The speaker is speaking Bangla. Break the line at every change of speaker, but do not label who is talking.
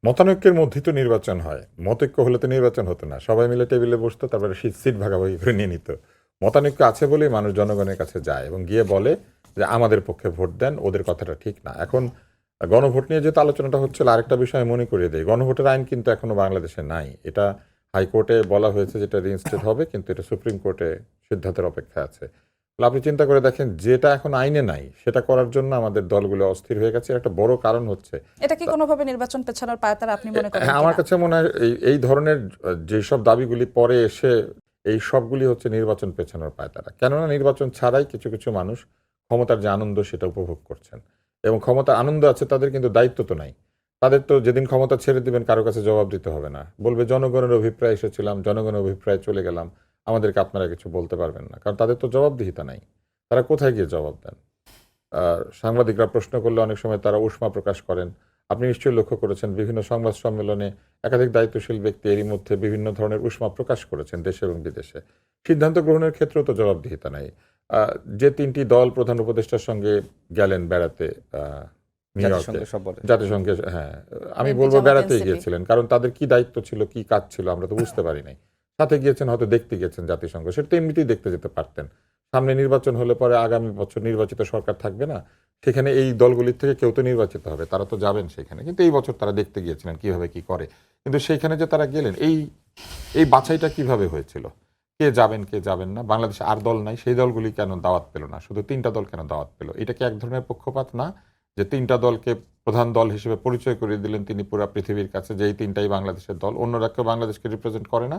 মতানৈক্যের মধ্যেই তো নির্বাচন হয়। মতৈক্য হলে তো নির্বাচন হতো না। সবাই মিলে টেবিলে বসতো, তারপরে সিট ভাগাভাগি করে নিয়ে নিত। মতানৈক্য আছে বলেই মানুষ জনগণের কাছে যায় এবং গিয়ে বলে যে আমাদের পক্ষে ভোট দেন, ওদের কথাটা ঠিক না। এখন গণভোট নিয়ে যেহেতু আলোচনাটা হচ্ছিল, আরেকটা বিষয় মনে করিয়ে দেয়, গণভোটের আইন কিন্তু এখনো বাংলাদেশে নাই। এটা হাইকোর্টে বলা হয়েছে যেটা রিইনস্টেট হবে, কিন্তু এটা সুপ্রিম কোর্টে সিদ্ধান্তের অপেক্ষা আছে। তাহলে আপনি চিন্তা করে দেখেন, যেটা এখন আইনে নাই সেটা করার জন্য আমাদের দলগুলো অস্থির হয়ে গেছে। একটা বড় কারণ হচ্ছে,
এটা কি কোনোভাবে নির্বাচন পেছানোর পায়তারা আপনি মনে করেন
হ্যাঁ, আমার
কিনা?
কাছে মনে হয় এই ধরনের যেসব দাবিগুলি পরে এসে এই সবগুলি হচ্ছে নির্বাচন পেছানোর পায়তারা। কেননা নির্বাচন ছাড়াই কিছু কিছু মানুষ ক্ষমতার যে আনন্দ সেটা উপভোগ করছেন এবং ক্ষমতার আনন্দ আছে, তাদের কিন্তু দায়িত্ব তো নাই। তাদের তো যেদিন ক্ষমতা ছেড়ে দিবেন কারো কাছে জবাব দিতে হবে না, বলবে জনগণের অভিপ্রায় এসেছিলাম, জনগণের অভিপ্রায় চলে গেলাম, আমাদেরকে আপনারা কিছু বলতে পারবেন না, কারণ তাদের তো জবাবদিহিতা নাই। তারা কোথায় গিয়ে জবাব দেন? সাংবাদিকরা প্রশ্ন করলে অনেক সময় তারা উষ্মা প্রকাশ করেন। আপনি নিশ্চয়ই লক্ষ্য করেছেন বিভিন্ন সংবাদ সম্মেলনে একাধিক দায়িত্বশীল ব্যক্তি এরই মধ্যে বিভিন্ন ধরনের উষ্মা প্রকাশ করেছেন দেশে এবং বিদেশে। সিদ্ধান্ত গ্রহণের ক্ষেত্রেও তো জবাবদিহিতা নাই। আ যে ৩ টি দল প্রধান উপদেষ্টার সঙ্গে গেলেন বেড়াতে নিউ ইয়র্কে,
জাতিসংঘ সব বলে।
জাতিসংঘে, হ্যাঁ, আমি
বিএনপি,
বলব
জামাত,
বেড়াতেই
এনসিপি।
গিয়েছিলেন। কারণ তাদের কি দায়িত্ব ছিল, কি কাজ ছিল আমরা তো বুঝতে পারি নাই। সাথে গিয়েছেন হয়তো দেখতে গেছেন জাতিসংঘ। সেটা তো এমনিতেই দেখতে যেতে পারতেন। সামনে নির্বাচন হলে পরে আগামী বছর নির্বাচিত সরকার থাকবে না। সেখানে এই দলগুলির থেকে কেউ তো নির্বাচিত হবে। তারা তো যাবেন সেখানে। কিন্তু এই বছর তারা দেখতে গিয়েছিলেন কিভাবে কি করে। কিন্তু সেখানে যে তারা গেলেন, এই বাছাইটা কিভাবে হয়েছিল? কে যাবেন, কে যাবেন না? বাংলাদেশে আর দল নাই। সেই দলগুলি কেন দাওয়াত পেল না? শুধু ৩ টা দল কেন দাওয়াত পেল? এটা কি এক ধরনের পক্ষপাত না? যে ৩ টা দলকে প্রধান দল হিসেবে পরিচয় করিয়ে দিলেন তিনি পুরা পৃথিবীর কাছে যে এই ৩ টাই বাংলাদেশের দল। অন্যরা কেউ বাংলাদেশকে রিপ্রেজেন্ট করে না?